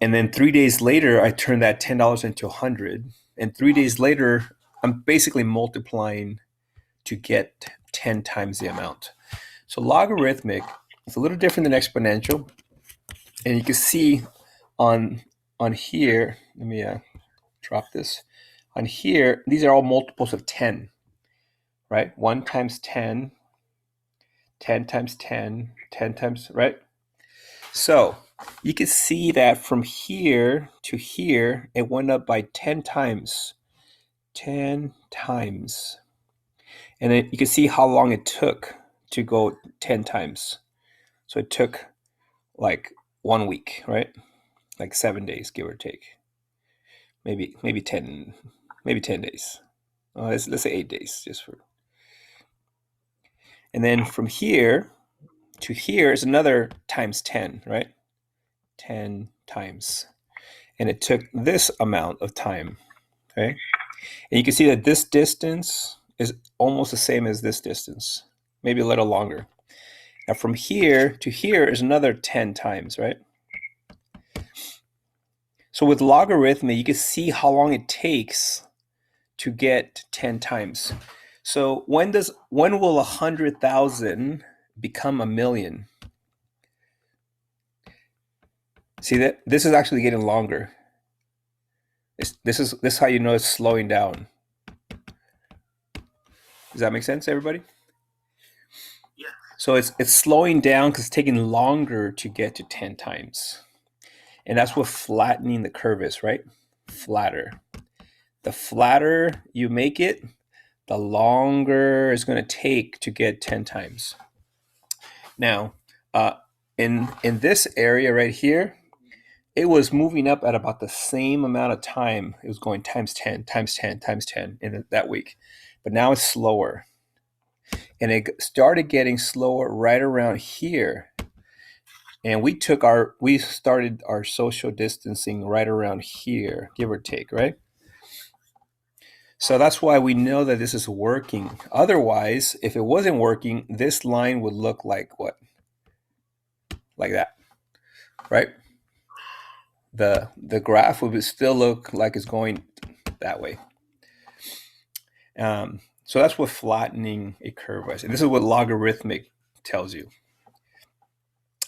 And then 3 days later, I turned that $10 into 100. And 3 days later, I'm basically multiplying to get 10 times the amount. So logarithmic is a little different than exponential. And you can see on here, let me drop this. On here, these are all multiples of 10, right? 1 times 10, 10 times 10, 10 times, right? So you can see that from here to here, it went up by 10 times. 10 times. And then you can see how long it took to go 10 times. So it took like 1 week, right? Like 7 days, give or take. Maybe 10 days. Let's say 8 days just for. And then from here to here is another times 10, right? 10 times. And it took this amount of time, okay? And you can see that this distance is almost the same as this distance, maybe a little longer. Now from here to here is another 10 times, right? So with logarithmic, you can see how long it takes to get 10 times. So when will 100,000 become a million? See that this is actually getting longer. This is how you know it's slowing down. Does that make sense, everybody? Yeah. So it's slowing down because it's taking longer to get to 10 times. And that's what flattening the curve is, right? Flatter. The flatter you make it, the longer it's going to take to get 10 times. Now, in this area right here, it was moving up at about the same amount of time. It was going times 10, times 10, times 10 in that week. But now it's slower. And it started getting slower right around here. And we started our social distancing right around here, give or take, right? So that's why we know that this is working. Otherwise, if it wasn't working, this line would look like what? Like that, right? The graph would still look like it's going that way. So that's what flattening a curve is. And this is what logarithmic tells you.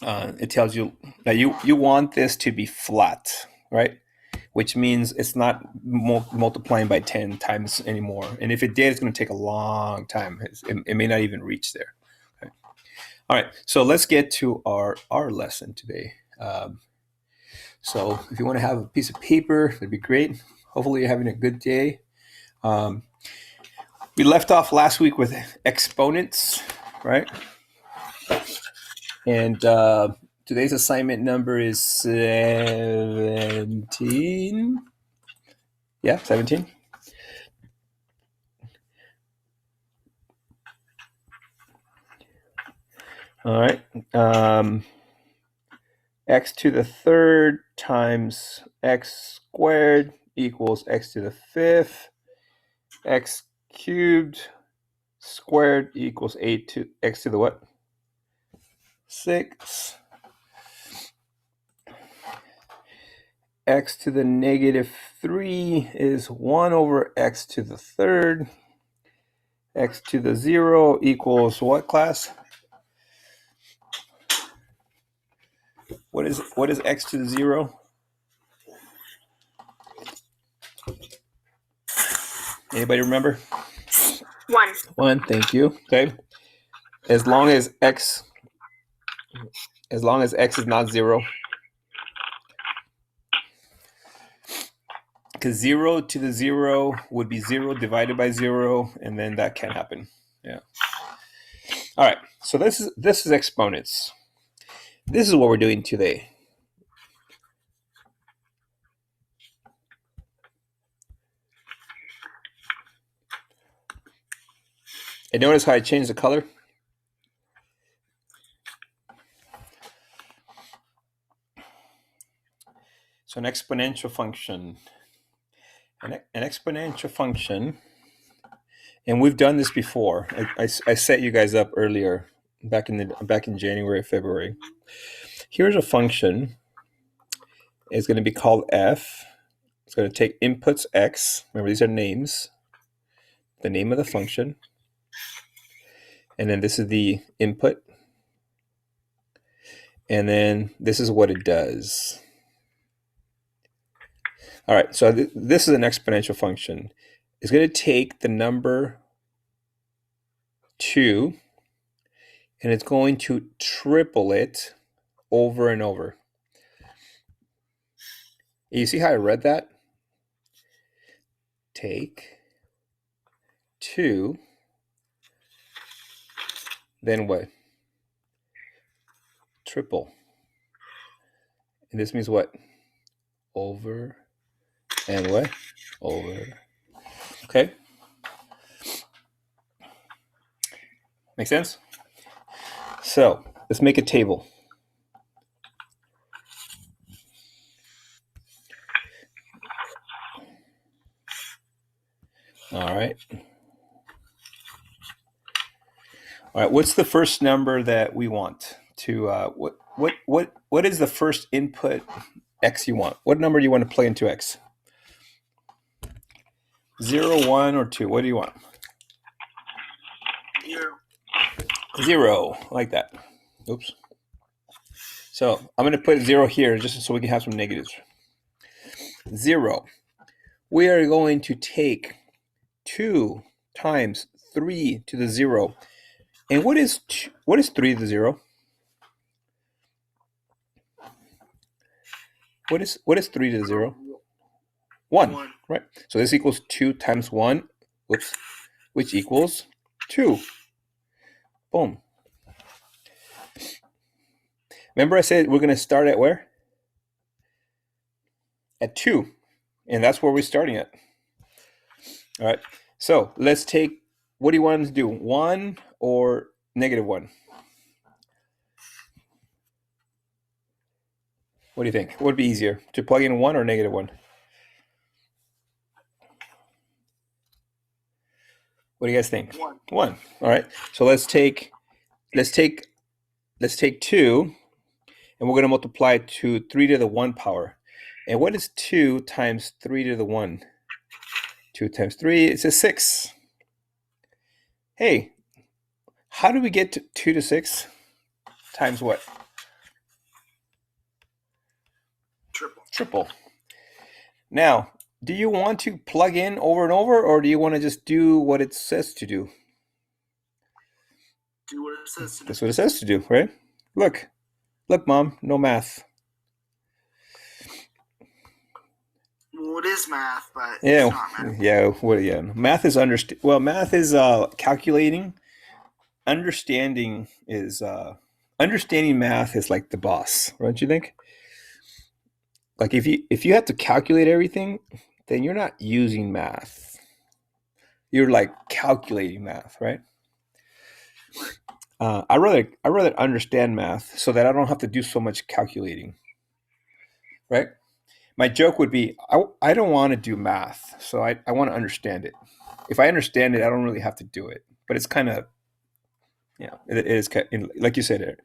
It tells you that you want this to be flat, right? Which means it's not multiplying by 10 times anymore. And if it did, it's going to take a long time. It may not even reach there. Okay. All right, so let's get to our lesson today. So if you want to have a piece of paper, that'd be great. Hopefully you're having a good day. We left off last week with exponents, right? And today's assignment number is 17. Yeah, 17. All right. X to the third times x squared equals x to the fifth. X cubed squared equals x to the what? 6. X to the negative 3 is 1 over x to the third. X to the 0 equals what, class? What is x to the 0? Anybody remember? 1. 1, thank you. Okay. As long as x is not 0. Because 0 to the 0 would be 0 divided by 0, and then that can't happen. Yeah. All right. So this is exponents. This is what we're doing today. And notice how I changed the color? So an exponential function. An exponential function, and we've done this before. I set you guys up earlier, back in January, February. Here's a function, is going to be called f. It's going to take inputs x. Remember, these are names. The name of the function. And then this is the input. And then this is what it does. All right, so this is an exponential function. It's going to take the number 2 and it's going to triple it over and over. You see how I read that? Take 2, then what? Triple. And this means what? Over and what? Over. Okay? Make sense? So, let's make a table. All right. All right, what's the first number that we want to what is the first input x you want? What number do you want to play into x? 0, 1, or 2? What do you want? 0. 0, like that. Oops. So I'm going to put 0 here just so we can have some negatives. 0. We are going to take 2 times 3 to the 0. And what is 3 to the 0? What is 3 to the 0? 1, right? So this equals 2 times 1, whoops, which equals 2. Boom. Remember I said we're going to start at where? At 2. And that's where we're starting at. All right. So let's take, what do you want to do? 1 or negative 1? What do you think? What would be easier, to plug in 1 or negative 1? What do you guys think? 1. 1. All right. So let's take 2, and we're going to multiply it to 3 to the 1 power. And what is 2 times 3 to the 1? 2 times 3 is a 6. Hey, how do we get to 2 to 6 times what? Triple. Now, do you want to plug in over and over, or do you want to just do what it says to do? Do what it says to do. That's what it says to do, right? Look, Mom, no math. Well, it is math, but Yeah, it's not math. yeah. Math is math is calculating. Understanding math is like the boss, don't you think? Like if you have to calculate everything, then you're not using math. You're like calculating math, right? I rather understand math so that I don't have to do so much calculating, right? My joke would be, I don't want to do math, so I want to understand it. If I understand it, I don't really have to do it. But it's kind of, it is like you said,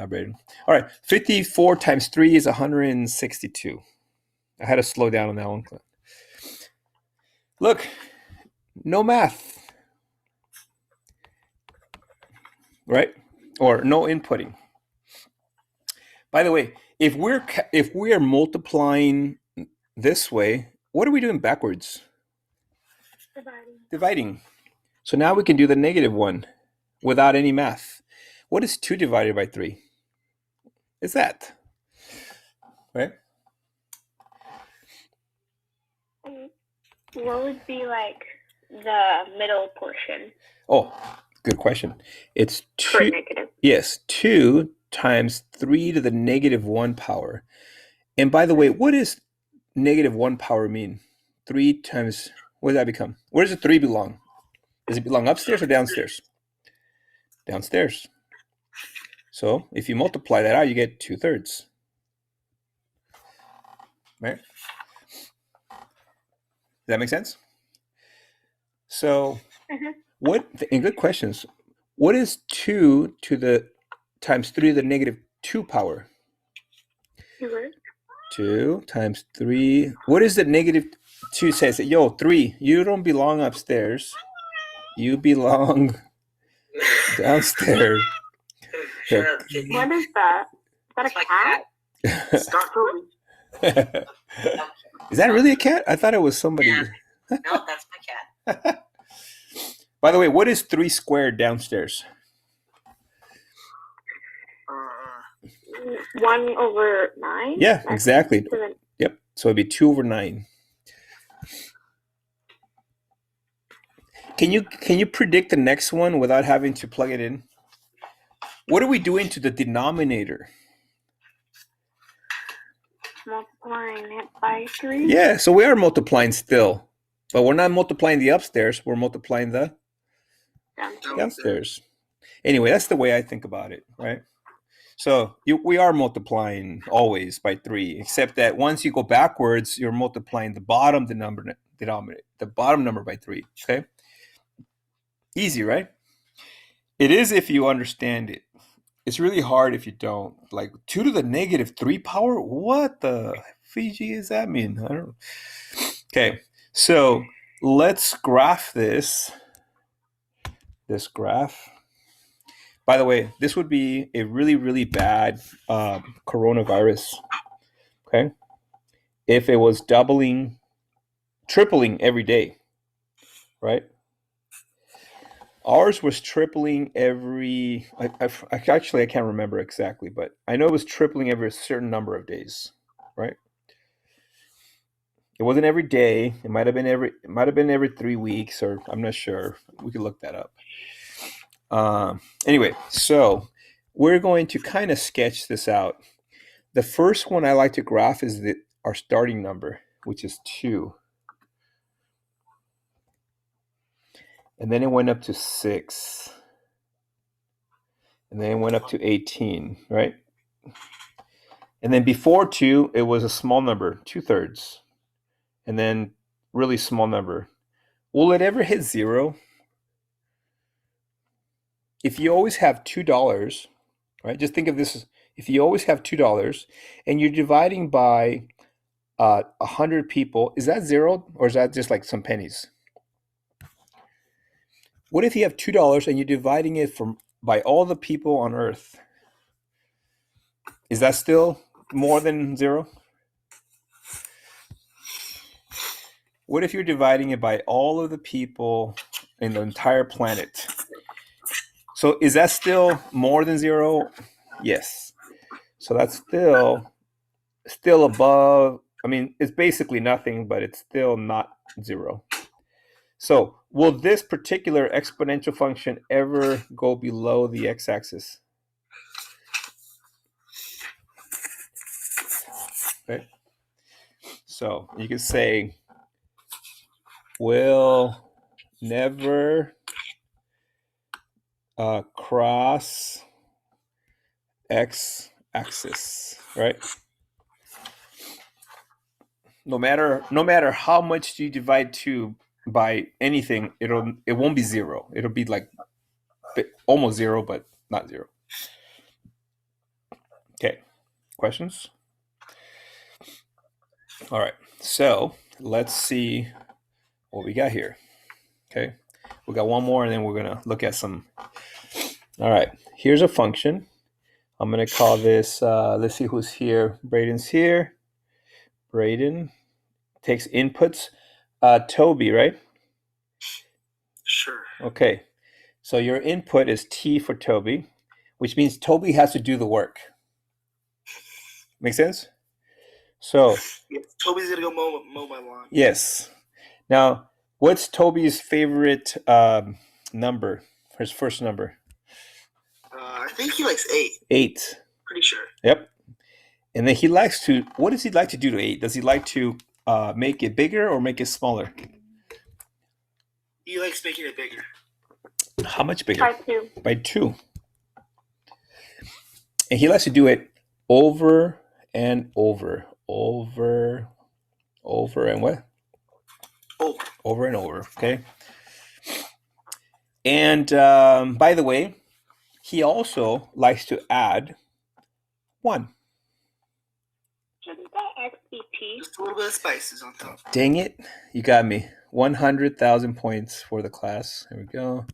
Braden. All right, 54 times 3 is 162. I had to slow down on that one. Look, no math, right? Or no inputting. By the way, if we are multiplying this way, what are we doing backwards? Dividing. So now we can do the negative 1 without any math. What is 2 divided by 3? Is that? Right? What would be like the middle portion? Oh, good question. It's 2. For negative. Yes, 2 times 3 to the negative 1 power. And by the way, what does negative 1 power mean? 3 times, what does that become? Where does the 3 belong? Does it belong upstairs or downstairs? Downstairs. So if you multiply that out, you get 2/3. Right? Does that make sense? So and good questions. What is 2 to the times 3 to the negative 2 power? 2. 2 times 3. What is the negative 2 says? Yo, 3, you don't belong upstairs. You belong downstairs. Shut up, kid. What is that? Is that a cat? Stop Toby. Is that really a cat? I thought it was somebody. Yeah. No, that's my cat. By the way, what is 3 squared downstairs? 1/9. Yeah, exactly. Seven. Yep. So it'd be 2/9. Can you predict the next one without having to plug it in? What are we doing to the denominator? Multiplying it by 3. Yeah, so we are multiplying still, but we're not multiplying the upstairs. We're multiplying the downstairs. Anyway, that's the way I think about it, right? So we are multiplying always by 3, except that once you go backwards, you're multiplying the bottom denominator, the bottom number by 3. Okay, easy, right? It is if you understand it. It's really hard if you don't. Like 2 to the negative 3 power. What the Fiji does that mean? I don't know. Okay, so let's graph this. This graph. By the way, this would be a really, really bad coronavirus, okay? If it was doubling, tripling every day, right? Ours was tripling every, I can't remember exactly, but I know it was tripling every certain number of days, right? It wasn't every day. It might have been every 3 weeks, or I'm not sure. We could look that up. Anyway, so we're going to kind of sketch this out. The first one I like to graph is our starting number, which is 2. And then it went up to 6. And then it went up to 18, right? And then before 2, it was a small number, 2/3. And then really small number. Will it ever hit 0? If you always have $2, right? Just think of this as if you always have $2 and you're dividing by 100 people, is that 0 or is that just like some pennies? What if you have $2 and you're dividing it by all the people on Earth? Is that still more than 0? What if you're dividing it by all of the people in the entire planet? So is that still more than 0? Yes. So that's still above. I mean, it's basically nothing, but it's still not 0. So will this particular exponential function ever go below the x-axis? Okay. So you could say will never cross x-axis, right? No matter how much you divide 2 by anything, it won't be 0. It'll be like almost 0, but not 0. Okay, questions? All right, so let's see what we got here. Okay, we got one more and then we're gonna look at some. All right, here's a function. I'm gonna call this, let's see who's here. Braden's here. Braden takes inputs. Toby, right? Sure. Okay, so your input is T for Toby, which means Toby has to do the work. Make sense? So Yes, Toby's gonna go mow my lawn. yes. Now, what's Toby's favorite number? His first number? I think he likes 8. 8. Pretty sure. Yep. And then he likes to. What does he like to do to 8? Does he like to make it bigger or make it smaller? He likes making it bigger. How much bigger? By 2. By 2. And he likes to do it over and over. Over and what? Over. Over and over, okay? And by the way, he also likes to add 1. Shouldn't that XBT. Just a little bit of spices on top. Dang it. You got me. 100,000 points for the class. There we go.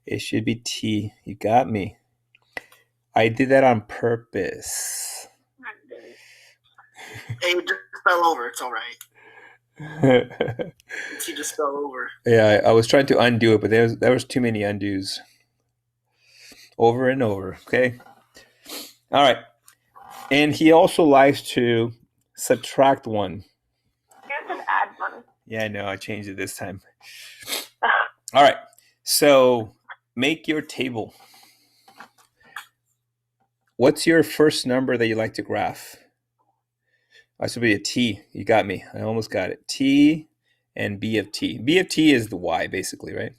It should be T. You got me. I did that on purpose. Hey, it just fell over. It's all right. Yeah, He just fell over. I was trying to undo it, but there was too many undos. Over and over. Okay. All right. And he also likes to subtract one. You have to add one. Yeah, I know. I changed it this time. All right. So make your table. What's your first number that you like to graph? That should be a T. You got me. I almost got it. T and B of T. B of T is the Y, basically, right?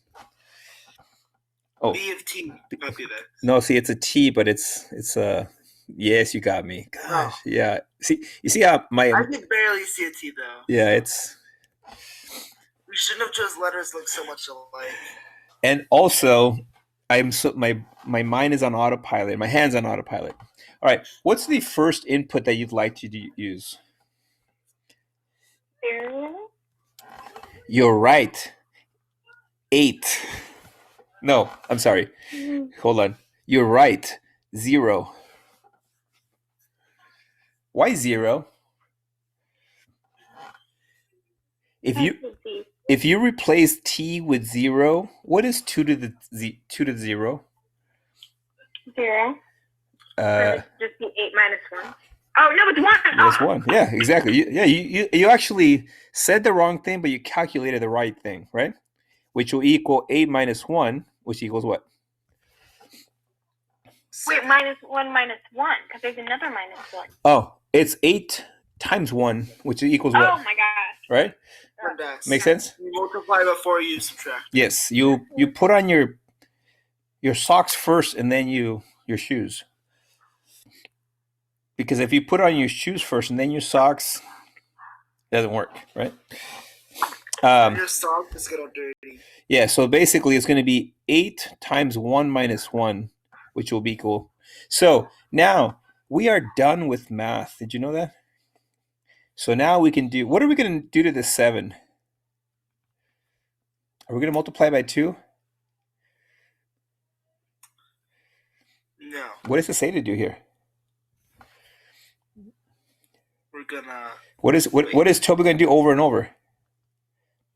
Oh, B of T might be that. no. See, it's a T, but it's a. Yes, you got me. Gosh, yeah. See, you see how I can barely see a T though. Yeah, it's. We shouldn't have just letters look so much alike. And also, my mind is on autopilot. My hand's on autopilot. All right. What's the first input that you'd like to use? 0. You're right. 8. No, I'm sorry. Hold on. You're right. 0. Why 0? If you replace T with 0, what is 2 to the 0? 0. Just be 8 minus 1. Oh no, it's 1. It's 1. Yeah, exactly. You actually said the wrong thing, but you calculated the right thing, right? Which will equal 8 minus 1, which equals what? Wait, minus 1 minus 1, because there's another minus 1. Oh, it's 8 times 1, which equals what? Oh my gosh. Right? Make sense? You multiply before you subtract. Yes, you put on your socks first and then your shoes. Because if you put on your shoes first and then your socks, it doesn't work, right? Your socks just get all dirty. Yeah, so basically it's going to be 8 times 1 minus 1, which will be equal. So now we are done with math. Did you know that? So now we can do, what are we going to do to this 7? Are we going to multiply by 2? No. What does it say to do here? We're gonna. What is Toby going to do over and over?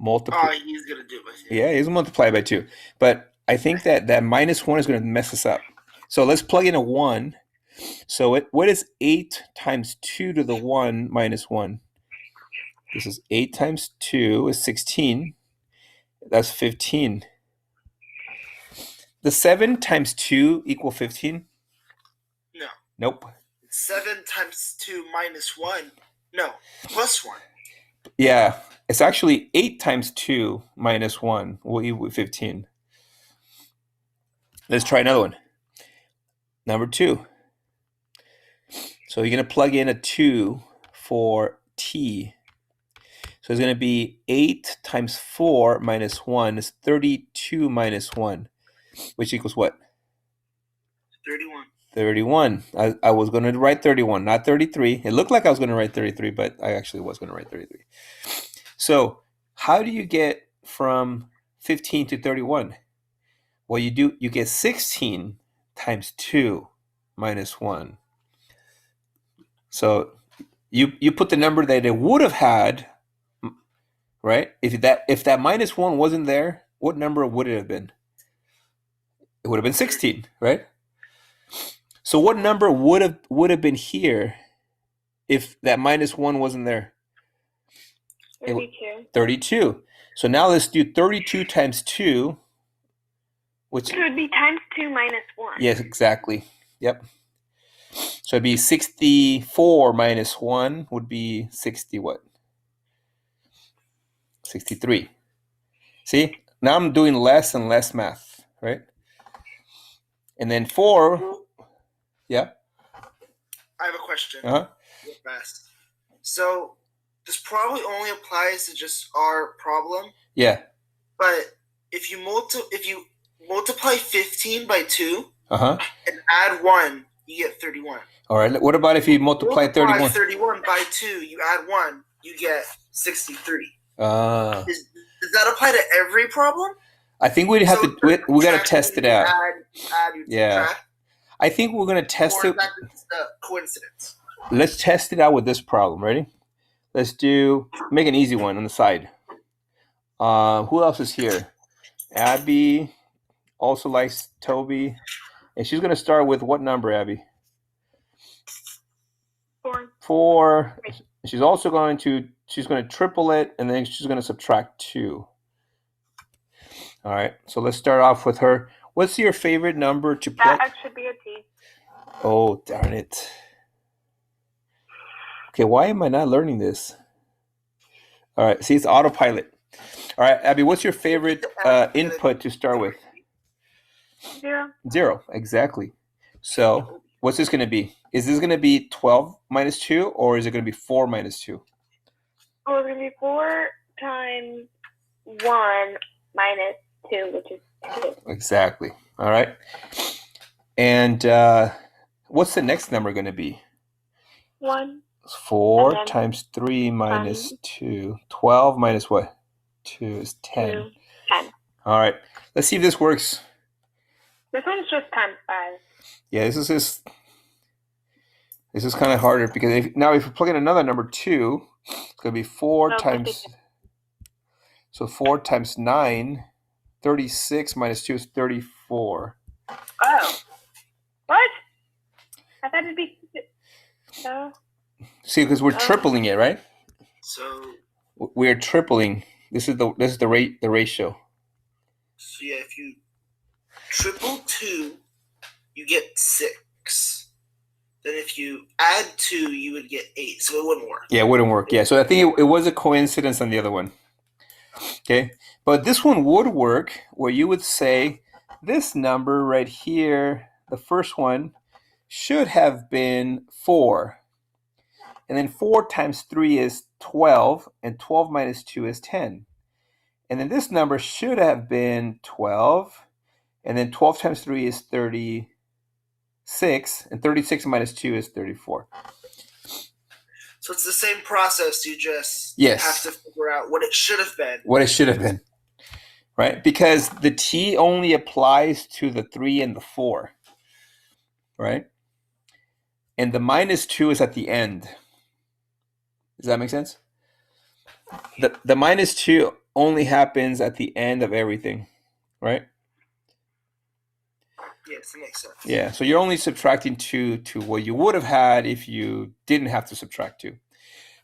Multiply. Oh, he's gonna do it with you. Yeah, he's going to multiply by 2. But I think that minus 1 is going to mess us up. So let's plug in a 1. So what is 8 times 2 to the 1 minus 1? This is 8 times 2 is 16. That's 15. The 7 times 2 equal 15? No. Nope. 7 times 2 minus 1. No, plus 1. Yeah, it's actually 8 times 2 minus 1 will equal 15. Let's try another one. Number 2. So you're going to plug in a 2 for T. So it's going to be 8 times 4 minus 1 is 32 minus 1, which equals what? 31. 31. I was going to write 31, not 33. It looked like I was going to write 33, but I actually was going to write 33. So how do you get from 15 to 31? Well, you get 16 times 2 minus 1. So you put the number that it would have had, right? If that minus 1 wasn't there, what number would it have been? It would have been 16, right? So what number would have been here if that minus 1 wasn't there? 32. 32. So now let's do 32 times 2, which it would be times 2 minus 1. Yes, exactly. Yep. So it'd be 64 minus 1 would be 60 what? 63. See? Now I'm doing less and less math, right? And then 4, yeah? I have a question. Uh-huh. Real fast. So this probably only applies to just our problem. Yeah. But if you multiply 15 by 2 Uh-huh. and add 1, you get 31. All right. What about if you multiply 31? 31 by 2, you add 1, you get 63. Does that apply to every problem? I think we'd have to. We got to test it out. Add, subtract. I think we're gonna test it. Or is that just a coincidence? Let's test it out with this problem. Ready? Let's make an easy one on the side. Who else is here? Abby also likes Toby, and she's gonna start with what number, Abby? 4. 4. She's also going to triple it, and then she's gonna subtract 2. All right. So let's start off with her. What's your favorite number to play? That should be a T. Oh, darn it. Okay, why am I not learning this? All right, see, it's autopilot. All right, Abby, what's your favorite input to start with? 0. 0, exactly. So what's this going to be? Is this going to be 12 minus 2, or is it going to be 4 minus 2? Oh, it's going to be 4 times 1 minus 2, which is 2. Exactly. All right. And what's the next number going to be? 1. 4 times 3 minus 2. 12 minus what? 2 is 10. 2. 10. All right. Let's see if this works. This one's just times 5. Yeah, this is kind of harder because if you plug in another number 2, it's going to be 4 times. So 4 times 9, 36 minus 2 is 34. Oh. What? I thought it'd be... See, because we're tripling it, right? So we're tripling. This is the ratio. So yeah, if you triple 2, you get 6. Then if you add 2, you would get 8. So it wouldn't work. Yeah, it wouldn't work. Yeah, so I think it was a coincidence on the other one. Okay, but this one would work where you would say this number right here, the first one, should have been 4. And then 4 times 3 is 12, and 12 minus 2 is 10. And then this number should have been 12, and then 12 times 3 is 36, and 36 minus 2 is 34. So it's the same process, you just have to figure out what it should have been. What it should have been, right? Because the T only applies to the 3 and the 4, right? And the minus 2 is at the end. Does that make sense? The minus 2 only happens at the end of everything, right? Yes, it makes sense. Yeah, so you're only subtracting 2 to what you would have had if you didn't have to subtract 2.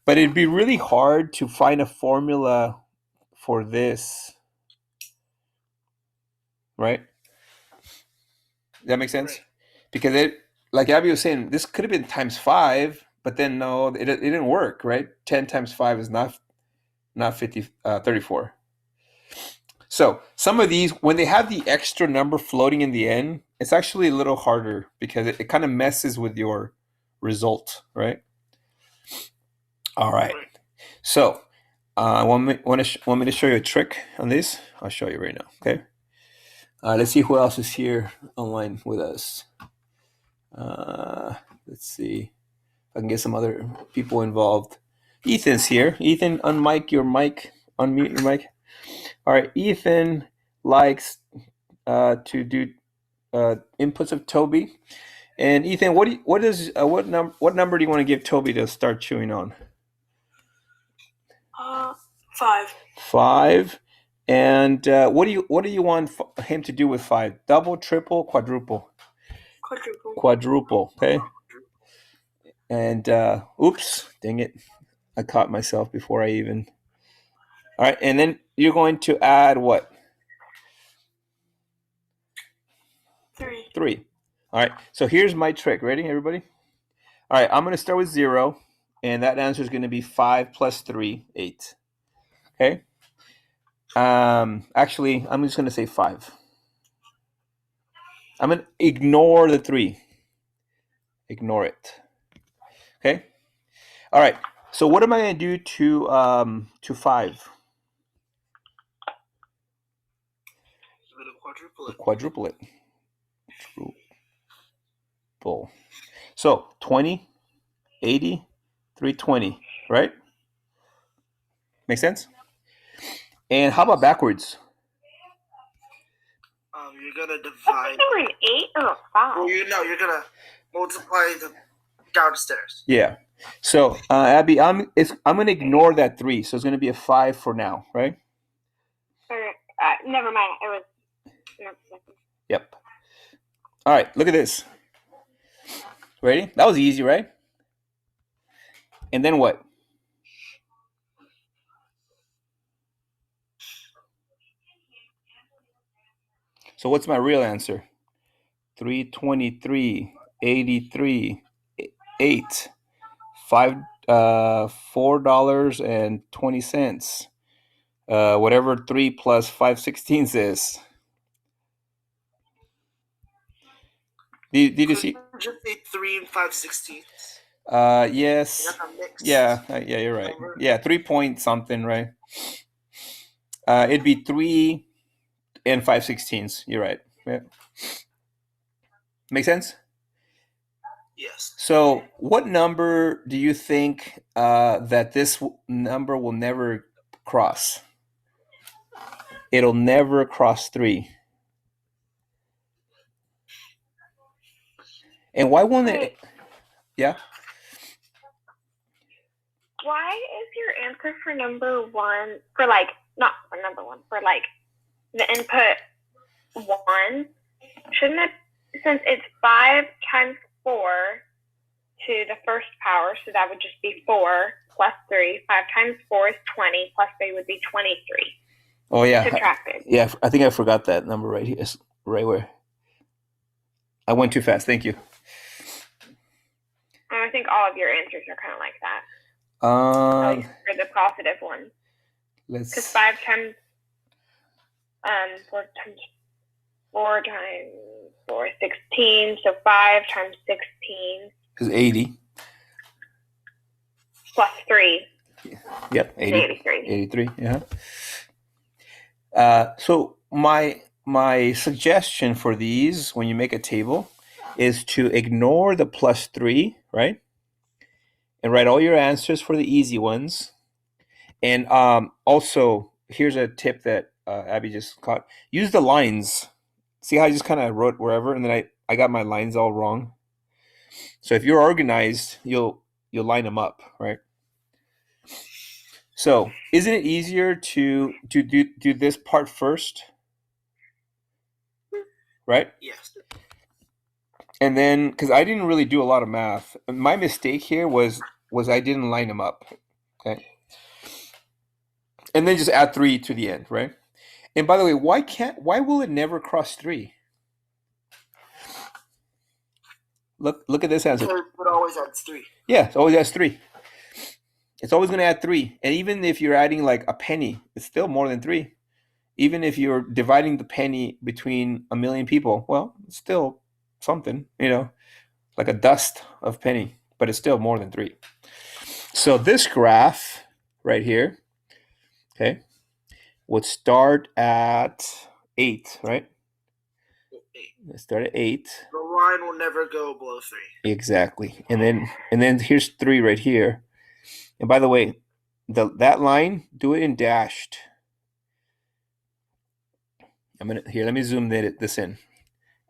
But it'd be really hard to find a formula for this, right? Does that make sense? Right. Because it, like Abby was saying, this could have been times 5, but then no, it didn't work, right? 10 times 5 is not 34. So some of these, when they have the extra number floating in the end, it's actually a little harder because it kind of messes with your result, right? All right. So want me to show you a trick on this? I'll show you right now, okay? Let's see who else is here online with us. Let's see if I can get some other people involved. Ethan's here. Ethan, unmute your mic. All right, Ethan likes to do inputs of Toby. And Ethan, what number do you want to give Toby to start chewing on? 5. 5. And what do you want him to do with 5? Double, triple, quadruple? Quadruple. Okay. And oops, dang it, I caught myself before I even. All right, and then you're going to add what? 3. All right, so here's my trick. Ready, everybody? All right, I'm going to start with 0, and that answer is going to be 5 plus 3, 8. Okay? Actually, I'm just going to say 5. I'm going to ignore the 3. Ignore it. Okay? All right, so what am I going to do to 5? Quadruple it. Bull. So 20, 80, 320, right? Make sense? And how about backwards? You're gonna I divide. think we're an 8 or a 5. Well, you're gonna multiply the downstairs. Yeah. So Abby, I'm gonna ignore that 3, so it's gonna be a 5 for now, right? Never mind. It was. No, Yep. All right. Look at this. Ready? That was easy, right? And then what? So what's my real answer? 323, 83, 8, 5, $4.20. Whatever 3 plus 5/16 is. Did you see? Just say 3 and 5/16. Yes. Yeah, you're right. Number. Yeah, 3 point something, right? It'd be 3 and 5/16. You're right. Yeah. Make sense? Yes. So, what number do you think that this number will never cross? It'll never cross 3. And why won't it? Yeah. Why is your answer for number 1 for like not for number 1 for like the input 1? Shouldn't it, since it's 5 times 4 to the first power, so that would just be 4 plus 3. 5 times 4 is 20 plus 3 would be 23. Oh yeah. Subtracted. Yeah, I think I forgot that number right here. It's right where. I went too fast. Thank you. And I think all of your answers are kind of like that. For the positive one. Let's. Because 5 times 4 times 4 is 16. So 5 times 16 is 80. Plus 3. Yep, 80. 83. 83. Yeah. So my suggestion for these when you make a table is to ignore the plus 3, right? And write all your answers for the easy ones. And also, here's a tip that Abby just caught. Use the lines. See how I just kind of wrote wherever, and then I got my lines all wrong. So if you're organized, you'll line them up, right? So isn't it easier to do this part first? Right? Yes. And then, because I didn't really do a lot of math, my mistake here was I didn't line them up. Okay. And then just add 3 to the end, right? And by the way, why will it never cross 3? Look at this answer. Because it always adds 3. Yeah, it always adds 3. It's always going to add 3. And even if you're adding like a penny, it's still more than 3. Even if you're dividing the penny between a million people, well, it's still something, like a dust of penny, but it's still more than 3. So this graph right here, okay, would start at 8, right? 8. Start at 8. The line will never go below 3. Exactly. And then here's 3 right here. And by the way, that line, do it in dashed. Let me zoom this in.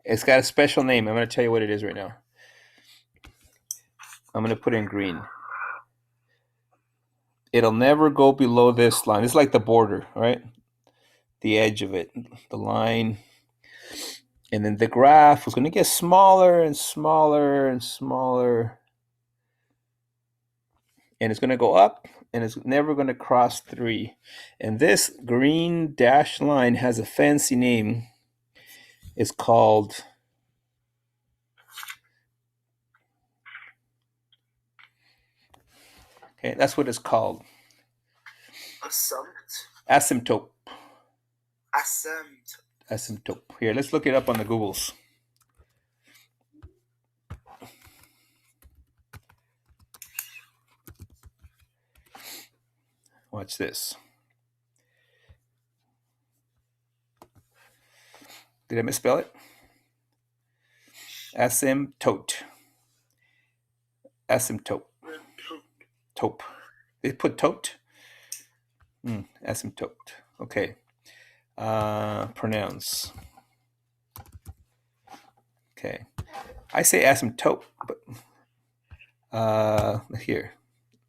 It's got a special name. I'm gonna tell you what it is right now. I'm gonna put in green. It'll never go below this line. It's like the border, right? The edge of it, the line. And then the graph is gonna get smaller and smaller and smaller. And it's gonna go up, and it's never gonna cross 3. And this green dashed line has a fancy name. It's called that's what it's called. Asymptote. Asymptote. Here, let's look it up on the Googles. Watch this. Did I misspell it? Asymptote. Asymptote. Tope. They put tote? Asymptote. Okay. Pronounce. Okay. I say asymptote, but here.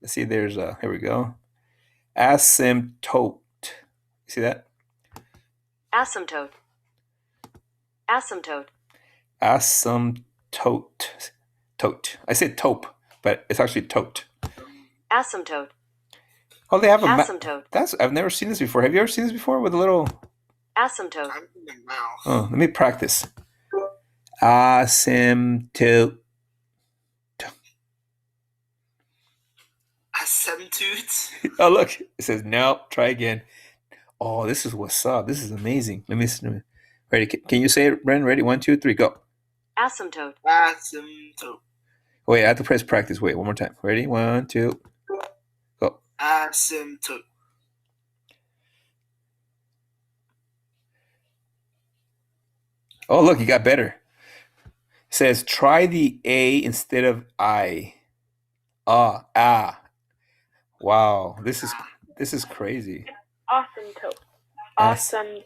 Let's see, there's here we go. Asymptote. You see that? Asymptote. Asymptote. Asymptote. Tote. I said taupe, but it's actually tote. Asymptote. Oh, they have a Asymptote. That's I've never seen this before. Have you ever seen this before with a little? Asymptote. I'm in the mouth. Oh, let me practice. Asymptote. Asymptote. Oh, look, it says no. Try again. Oh, this is what's up. This is amazing. Let me ready. Can you say it, Bren? Ready? 1, 2, 3, go. Asymptote. Asymptote. Wait, I have to press practice. Wait, one more time. Ready? 1, 2, go. Asymptote. Oh, look, you got better. It says try the A instead of I. Ah. Wow, this is crazy. Awesome tote. As- Awesome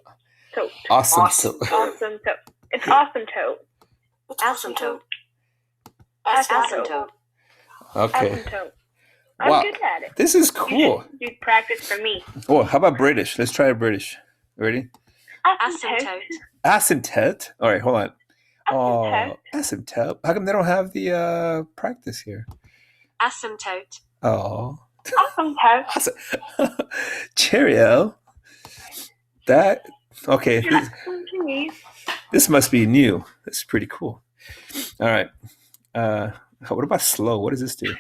tote. Awesome. Awesome. Awesome tote. It's awesome tote. Asymptote. Asymptote. Asymptote. Okay. Asymptote. I'm Wow. good at it. This is cool. You should practice for me. Oh, how about British? Let's try a British. Ready? Asymptote. Asymptote. All right, hold on. Oh, Asymptote. asymptote. How come they don't have the practice here? Asymptote. Oh, Awesome tote. awesome. Cheerio. That okay. This must be new. This is pretty cool. All right. What about slow? What does this do?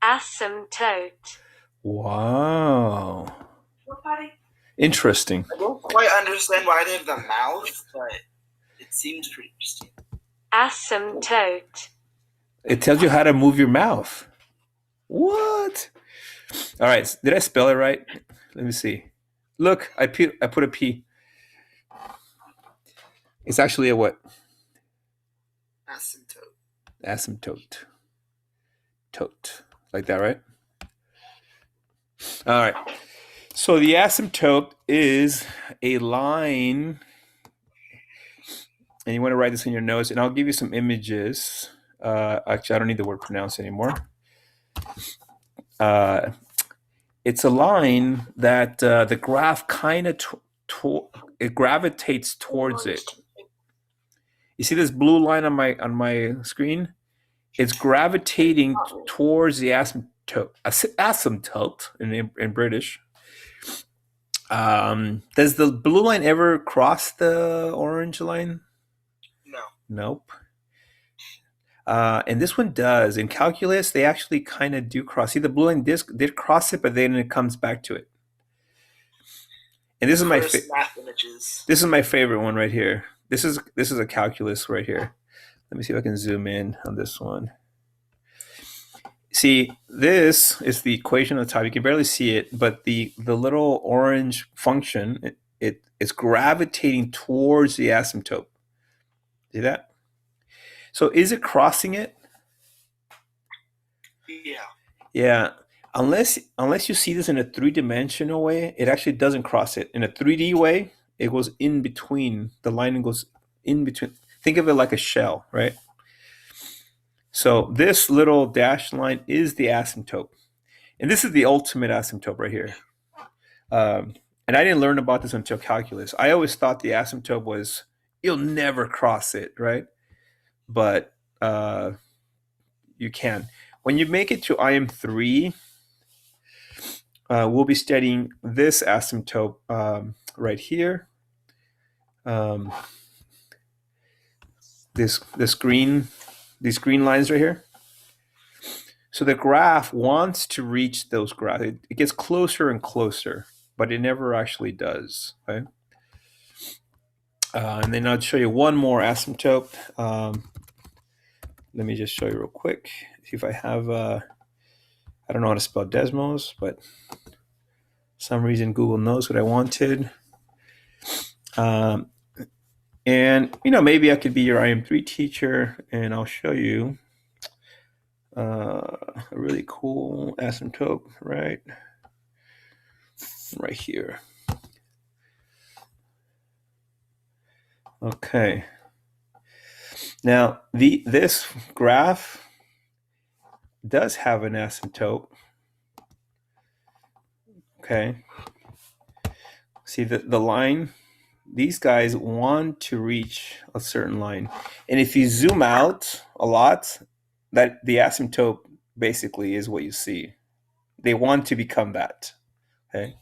Asymptote. Wow. Interesting. I don't quite understand why they have the mouth, but it seems pretty interesting. Asymptote. It tells you how to move your mouth. What? All right. Did I spell it right? Let me see. Look, I put a P. It's actually a what? Asymptote. Asymptote. Tote. Like that, right? All right. So the asymptote is a line, and you want to write this in your notes, and I'll give you some images. Actually, I don't need the word pronounce anymore. It's a line that the graph kind of it gravitates towards it. You see this blue line on my screen? It's gravitating towards the asymptote in British. Does the blue line ever cross the orange line? No. Nope. And this one does. In calculus, they actually kind of do cross. See, the blue line did cross it, but then it comes back to it. And this is my math images. This is my favorite one right here. This is a calculus right here. Let me see if I can zoom in on this one. See, this is the equation on the top. You can barely see it, but the little orange function, it's gravitating towards the asymptote. See that? So is it crossing it? Yeah. Yeah. Unless you see this in a three-dimensional way, it actually doesn't cross it. In a 3D way, it goes in between. The line goes in between. Think of it like a shell, right? So this little dashed line is the asymptote. And this is the ultimate asymptote right here. And I didn't learn about this until calculus. I always thought the asymptote was, you'll never cross it, right? But you can. When you make it to IM3, we'll be studying this asymptote right here. These green lines right here. So the graph wants to reach those graphs. It gets closer and closer, but it never actually does. Okay. And then I'll show you one more asymptote. Let me just show you real quick. See if I have. I don't know how to spell Desmos, but for some reason Google knows what I wanted. And, maybe I could be your IM3 teacher and I'll show you a really cool asymptote, right? Right here. Okay. Now, this graph does have an asymptote. Okay. See the line? These guys want to reach a certain line. And if you zoom out a lot, that the asymptote basically is what you see. They want to become that. Okay.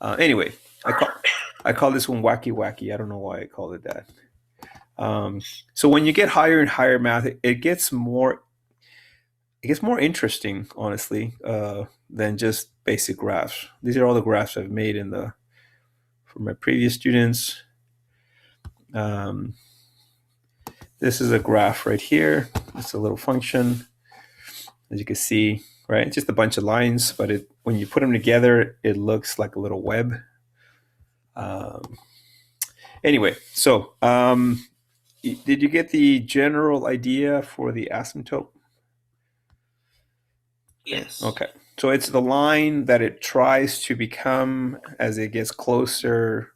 Anyway, I call this one wacky wacky. I don't know why I called it that. So when you get higher and higher math, it gets more interesting, honestly, than just basic graphs. These are all the graphs I've made for my previous students. This is a graph right here. It's a little function, as you can see, right? It's just a bunch of lines, but when you put them together, it looks like a little web. Anyway, so did you get the general idea for the asymptote? Yes. Okay. So it's the line that it tries to become as it gets closer,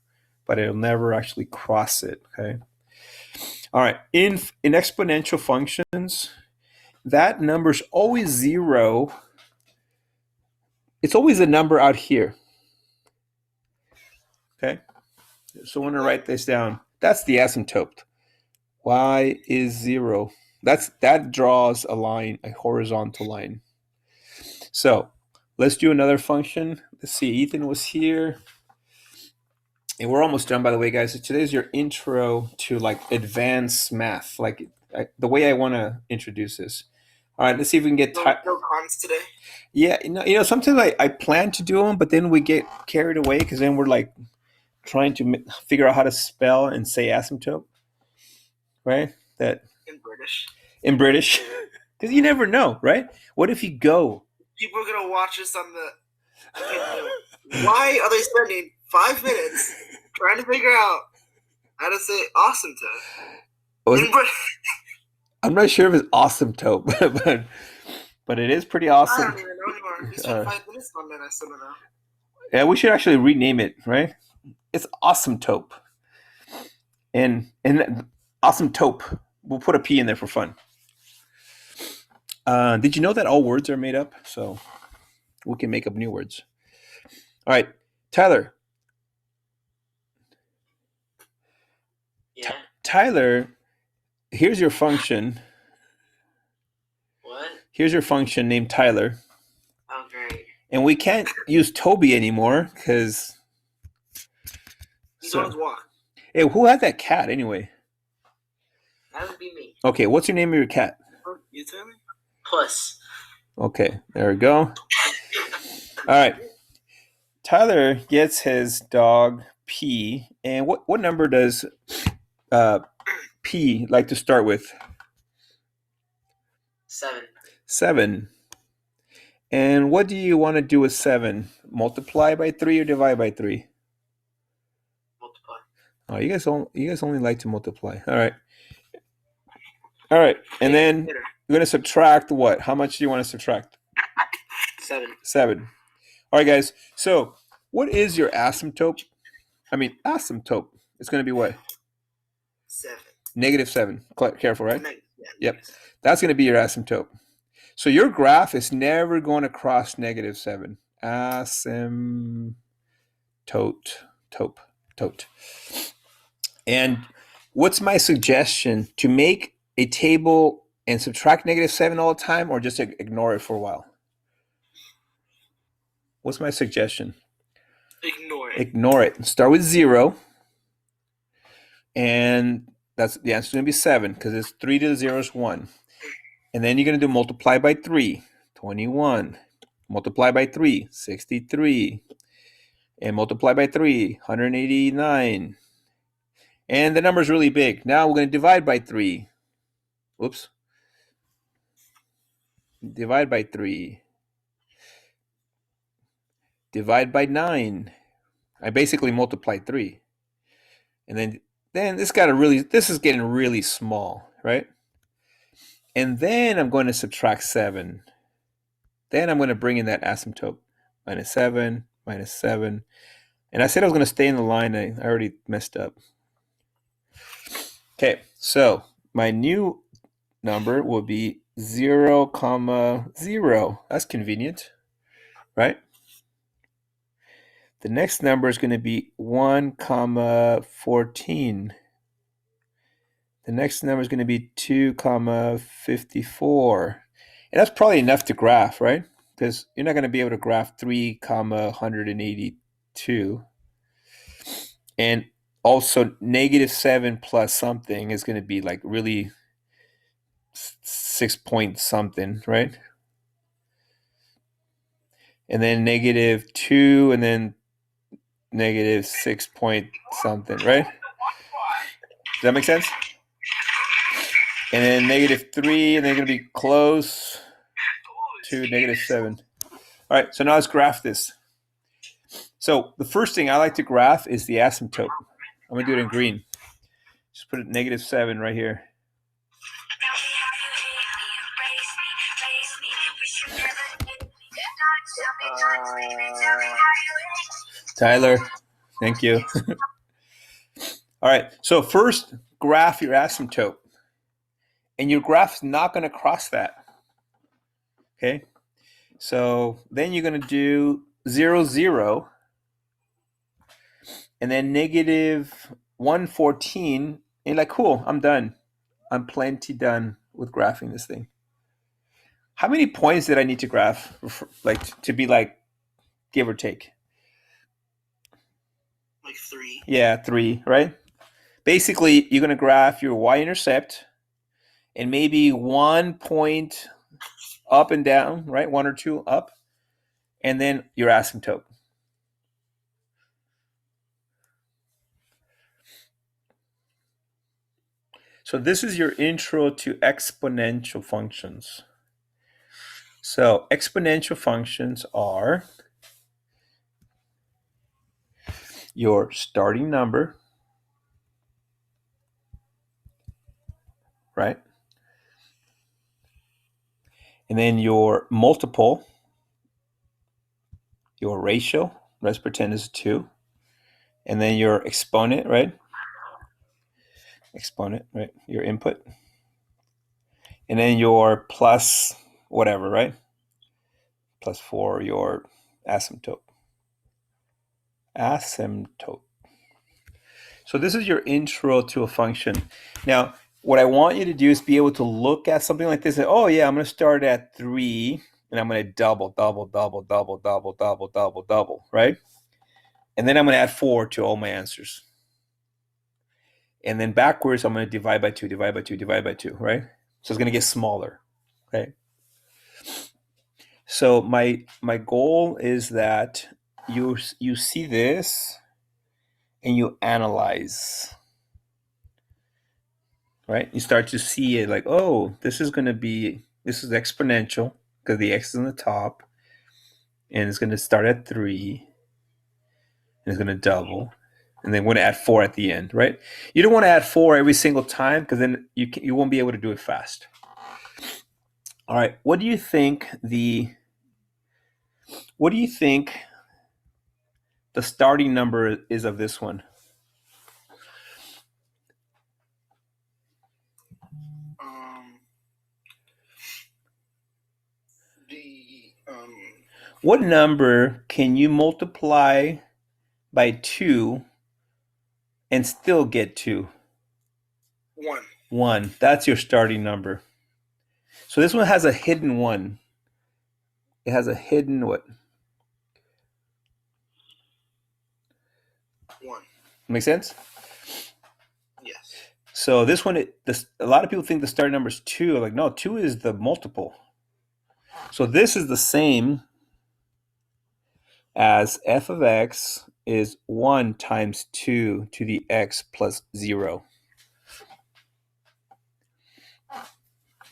but it'll never actually cross it. Okay. All right. In exponential functions, that number's always 0. It's always a number out here. Okay. So I want to write this down. That's the asymptote. Y is 0. That draws a line, a horizontal line. So let's do another function. Let's see. Ethan was here. And we're almost done, by the way, guys. So today's your intro to advanced math, the way I want to introduce this. All right, let's see if we can get no cons today. Yeah, sometimes I plan to do them, but then we get carried away because then we're trying to figure out how to spell and say asymptote, right? That in British, because you never know, right? What if you go? People are gonna watch us on the. Why are they spending 5 minutes trying to figure out how to say asymptote? I'm not sure if it's asymptote, but it is pretty awesome. I don't even know anymore. We spent 5 minutes on that. I still don't know. Yeah, we should actually rename it, right? It's asymptote, and asymptote. We'll put a P in there for fun. Did you know that all words are made up? So we can make up new words. All right, Tyler. Yeah. Tyler, here's your function. What? Here's your function named Tyler. Oh, great. And we can't use Toby anymore because. He's on his walk. Hey, who had that cat anyway? That would be me. Okay, what's your name of your cat? You tell me. Puss. Okay, there we go. All right. Tyler gets his dog P, and what number does P like to start with? 7. 7. And what do you want to do with 7? Multiply by 3 or divide by 3? Multiply. Oh, you guys only like to multiply. All right. And then you're going to subtract what? How much do you want to subtract? 7. 7. All right, guys. So what is your asymptote? Asymptote. It's going to be what? 7. -7. Careful, right? Yeah. Yep. That's going to be your asymptote. So your graph is never going to cross -7. Asymptote. Tote. And what's my suggestion? To make a table and subtract -7 all the time, or just ignore it for a while? What's my suggestion? Ignore it. Ignore it. Start with 0. And that's the answer is going to be 7 because it's 3 to the 0 is 1. And then you're going to do multiply by 3, 21. Multiply by 3, 63. And multiply by 3, 189. And the number is really big. Now we're going to divide by 3. Oops. Divide by 3. Divide by 9. I basically multiplied 3. And then then this is getting really small, right? And then I'm going to subtract 7. Then I'm going to bring in that asymptote. Minus 7, minus 7. And I said I was going to stay in the line. I already messed up. Okay, so my new number will be 0, 0. That's convenient, right? The next number is going to be 1, 14. The next number is going to be 2, 54. And that's probably enough to graph, right? Because you're not going to be able to graph 3, 182. And also negative 7 plus something is going to be like really 6 point something, right? And then negative 2 and then negative 6 point something, right? Does that make sense? And then negative 3, and they're going to be close to negative 7. All right, so now let's graph this. So the first thing I like to graph is the asymptote. I'm going to do it in green. Just put it negative 7 right here. Tyler, thank you. All right, so first graph your asymptote. And your graph's not going to cross that. Okay? So then you're going to do 0, 0. And then negative 114. And you're like, cool, I'm done. I'm plenty done with graphing this thing. How many points did I need to graph, like to be like, give or take? Like 3. Yeah, 3, right? Basically, you're going to graph your y-intercept and maybe 1 point up and down, right? 1 or 2 up, and then your asymptote. So this is your intro to exponential functions. So exponential functions are your starting number, right? And then your multiple, your ratio, let's pretend is 2. And then your exponent, right? Exponent, right? Your input. And then your plus whatever, right? Plus 4, your asymptote. Asymptote. So this is your intro to a function. Now, what I want you to do is be able to look at something like this and, oh yeah, I'm going to start at 3 and I'm going to double, right? And then I'm going to add 4 to all my answers. And then backwards, I'm going to divide by 2, right? So it's going to get smaller, okay? So my goal is that you see this and you analyze, right? You start to see it like, oh, this is exponential because the x is on the top, and it's going to start at 3, and it's going to double, and then we're going to add 4 at the end, right? You don't want to add 4 every single time because then you won't be able to do it fast. All right, what do you think the starting number is of this one? What number can you multiply by 2 and still get 2? 1. 1. That's your starting number. So this one has a hidden 1. It has a hidden what? 1. Make sense? Yes. So this one, a lot of people think the starting number is 2. Like, no, 2 is the multiple. So this is the same as f of x is 1 times 2 to the x plus 0.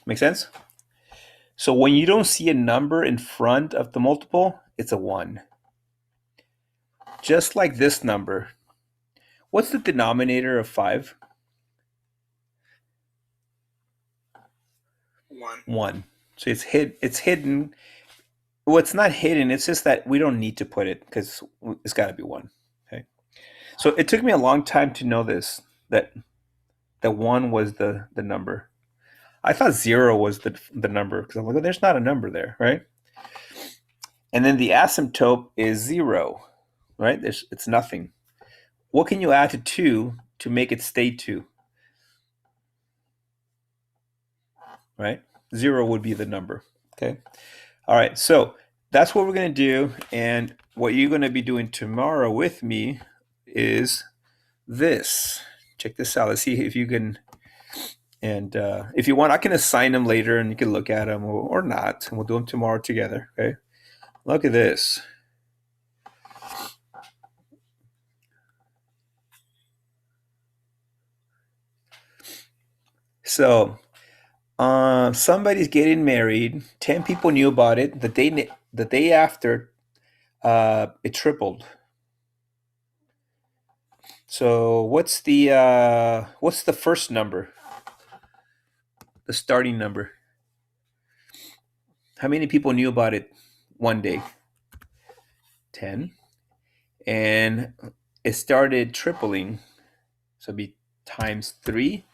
Make sense? So when you don't see a number in front of the multiple, it's a 1. Just like this number. What's the denominator of 5? 1. 1. So it's hidden. Well, it's not hidden. It's just that we don't need to put it because it's got to be 1. Okay. So it took me a long time to know this, that 1 was the number. I thought 0 was the number because I'm like, oh, there's not a number there, right? And then the asymptote is 0, right? It's nothing. What can you add to 2 to make it stay 2? Right? 0 would be the number. Okay. All right. So that's what we're going to do. And what you're going to be doing tomorrow with me is this. Check this out. Let's see if you can. And if you want, I can assign them later and you can look at them or not. And we'll do them tomorrow together. Okay. Look at this. So somebody's getting married. 10 people knew about it. The day after, it tripled. So what's the first number? The starting number. How many people knew about it one day? 10. And it started tripling. So it'd be times 3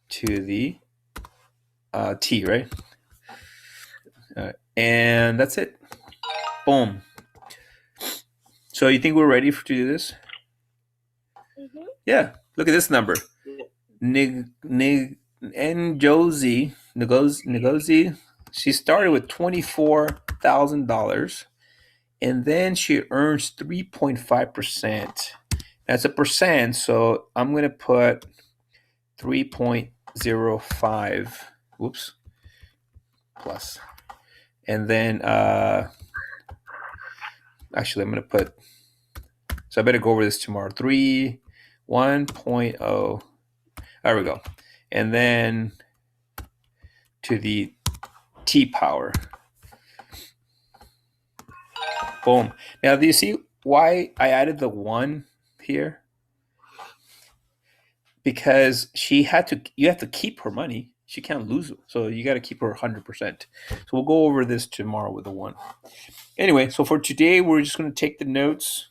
to the t, right? And that's it. Boom. So you think we're ready to do this? Mm-hmm. Yeah. Look at this number. Ngozi, she started with $24,000 and then she earns 3.5%. That's a percent, so I'm going to put 3.05. Whoops. Plus. And then, actually, I'm going to put, so I better go over this tomorrow. 1.0. There we go. And then to the t power. Boom. Now, do you see why I added the 1 here? Because you have to keep her money. She can't lose it. So you got to keep her 100%. So we'll go over this tomorrow with the 1. Anyway, so for today, we're just going to take the notes.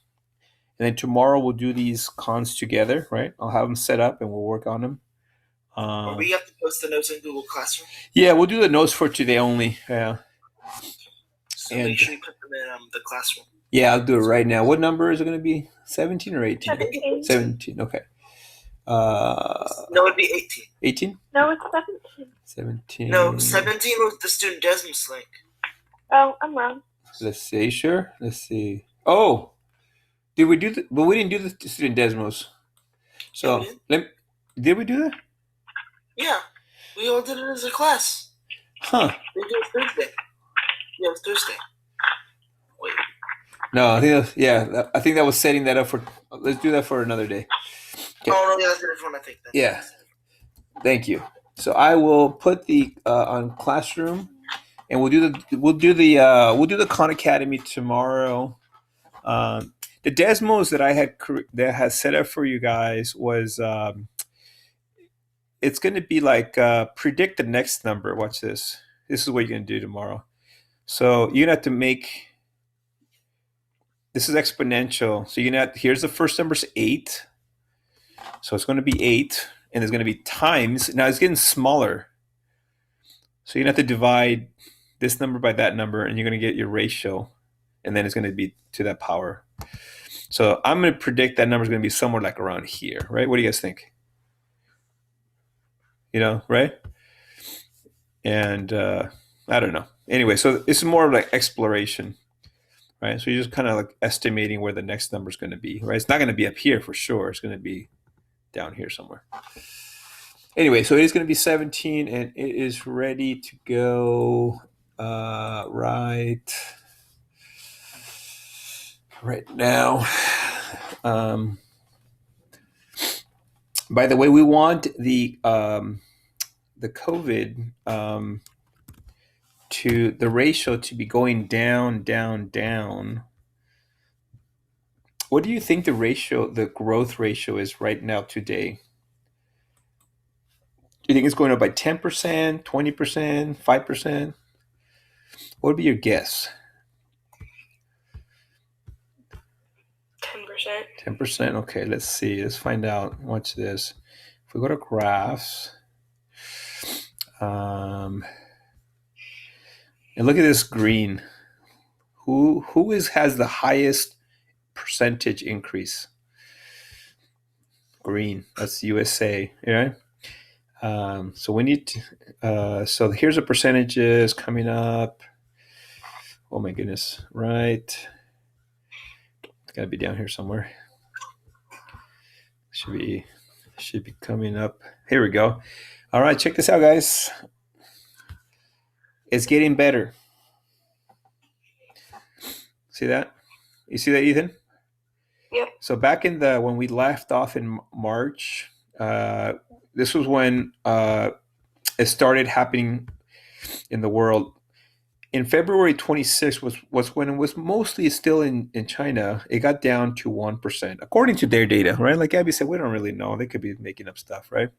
And then tomorrow we'll do these cons together, right? I'll have them set up and we'll work on them. We have to post the notes in Google Classroom. Yeah, we'll do the notes for today only. Yeah. So make sure you put them in the classroom. Yeah, I'll do it right now. What number is it going to be? 17 or 18? 17. 17, okay. No, it'd be 18. 18? No, it's 17. 17. No, 17 was the student Desmond's link. Oh, I'm wrong. Let's see, sure. Let's see. Oh, did we do but we didn't do the student Desmos. So, did we do that? Yeah, we all did it as a class. Huh. We did it Thursday. Yeah, it was Thursday. Wait. No, I think I think that was setting that up for. Let's do that for another day. Okay. Oh no, yeah, that's a different one. I think. Yeah. Thank you. So I will put the on Classroom, and we'll do the Khan Academy tomorrow. The Desmos that I had set up for you guys was it's going to be like predict the next number. Watch this. This is what you're going to do tomorrow. So you're going to have to make. This is exponential. So you're going to here's the first number is 8. So it's going to be 8, and there's going to be times. Now it's getting smaller. So you're going to have to divide this number by that number, and you're going to get your ratio, and then it's going to be to that power. So I'm going to predict that number is going to be somewhere like around here, right? What do you guys think? Right? And I don't know. Anyway, so this is more of like exploration, right? So you're just kind of like estimating where the next number is going to be, right? It's not going to be up here for sure. It's going to be down here somewhere. Anyway, so it is going to be 17, and it is ready to go right now. By the way, we want the COVID to the ratio to be going down, down, down What do you think the growth ratio is right now today? Do you think it's going up by 10%, 20%, 5%? What would be your guess? 10%. 10%. Okay, let's see. Let's find out. Watch this. If we go to graphs, and look at this green. Who has the highest percentage increase? Green. That's USA. Yeah. So we need to. So here's the percentages coming up. Oh my goodness! Right. It's gotta be down here somewhere. Should be coming up. Here we go. All right, check this out, guys. It's getting better. See that? You see that, Ethan? Yep. So back in when we left off in March, this was when it started happening in the world. In February 26th was when it was mostly still in China. It got down to 1%, according to their data, right? Like Abby said, we don't really know. They could be making up stuff, right?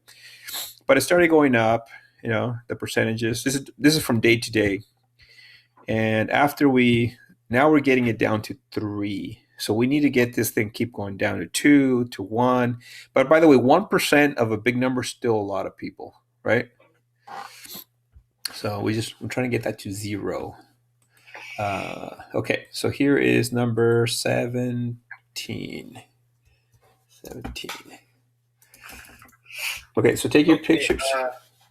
But it started going up, the percentages. This is from day to day. And now we're getting it down to 3. So we need to get this thing keep going down to 2, to 1. But by the way, 1% of a big number is still a lot of people, right? So I'm trying to get that to 0. Okay, so here is number 17. 17. Okay, so take your pictures.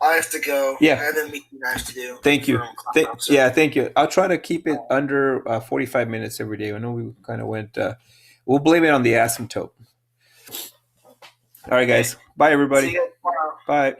I have to go. Yeah. I have a meeting I have to do. Thank you. Thank you. I'll try to keep it under 45 minutes every day. I know we kind of went. We'll blame it on the asymptote. All right, guys. Bye, everybody. See you guys tomorrow. Bye.